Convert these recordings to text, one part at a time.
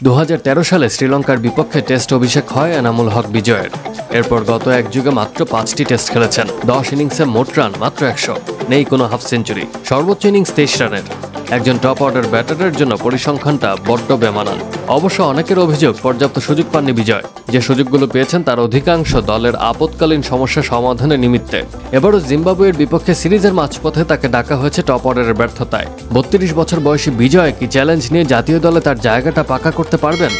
2013 সালে শ্রীলঙ্কার বিপক্ষে টেস্ট অভিষেক হয় এনামুল হক বিজয়ের। এরপর গত এক যুগে মাত্র 5টি টেস্ট খেলেছেন। 10 ইনিংসে মোট রান মাত্র 100, নেই কোনো হাফ সেঞ্চুরি। সর্বোচ্চ ইনিংস 23 রানের। একজন টপ অর্ডার ব্যাটারের জন্য পরিসংখ্যানটা বড্ড বেমানান। অবশ্য অনেকের অভিযোগ পর্যাপ্ত সুযোগ পাননি বিজয়। যে সুযোগগুলো পেয়েছেন তার অধিকাংশ দলের আপৎকালীন সমস্যা সমাধানের নিমিত্তে। এবারও জিম্বাবুয়ের বিপক্ষে সিরিজের মাঝপথে তাকে ডাকা হয়েছে টপ অর্ডারের ব্যর্থতায়। 32 বছর বয়সী বিজয় কি চ্যালেঞ্জ নিয়ে জাতীয় দলে তার জায়গাটা পাকা করতে পারবেন?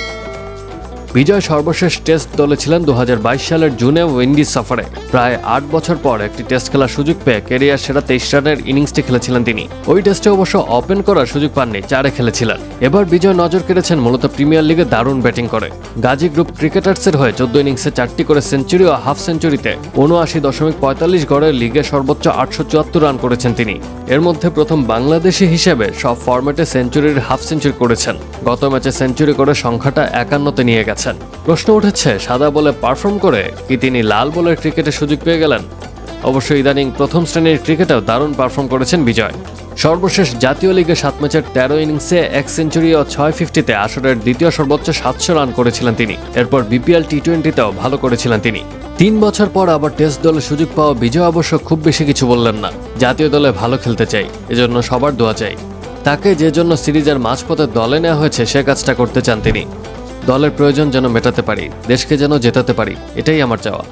বিজয় সর্বশেষ টেস্ট দলে ছিলেন 2022 সালের জুনে উইন্ডিজ সফরে। প্রায় 8 বছর পর একটি টেস্ট খেলার সুযোগ পেয়ে ক্যারিয়ার সেরা 23 রানের ইনিংসটি খেলেছিলেন তিনি। ওই টেস্টে অবশ্য ওপেন করার সুযোগ পাননি, 4-এ খেলেছিলেন। এবার বিজয় নজর কেড়েছেন মূলত প্রিমিয়ার লিগে দারুণ ব্যাটিং করে। গাজী গ্রুপ ক্রিকেটার্সের হয়ে 14 ইনিংসে 4টি করে সেঞ্চুরি ও হাফ সেঞ্চুরিতে 79.45 গড়ে লিগে সর্বোচ্চ 874 রান করেছেন তিনি। এর মধ্যে প্রথম বাংলাদেশি হিসেবে সব ফরম্যাটে সেঞ্চুরির হাফ সেঞ্চুরি করেছেন। গত ম্যাচে সেঞ্চুরি করে সংখ্যাটা 51-তে নিয়ে গেছেন। প্রশ্ন উঠেছে, সাদা বলে পারফর্ম করে কি তিনি লাল বলের ক্রিকেটে সুযোগ পেয়ে গেলেন? অবশ্যই ইদানিং প্রথম শ্রেণীর ক্রিকেটেও দারুণ পারফর্ম করেছেন বিজয়। সর্বশেষ জাতীয় লিগে 7 ম্যাচের 13 ইনিংসে 1 সেঞ্চুরি ও 650-তে আসরের দ্বিতীয় সর্বোচ্চ 700 রান করেছিলেন তিনি। এরপর বিপিএল টি20তেও ভালো করেছিলেন তিনি। 3 বছর পর আবার টেস্ট দলে সুযোগ পাওয়া বিজয় অবশ্য খুব বেশি কিছু বললেন না। জাতীয় দলে ভালো খেলতে চাই, এজন্য সবার দোয়া চাই। তাকে যে জন্য সিরিজের মাঝপথে দলে নেওয়া হয়েছে সে কাজটা করতে চান তিনি। দলের প্রয়োজন যেন মেটাতে পারি, দেশকে যেন জেতাতে পারি, এটাই আমার চাওয়া।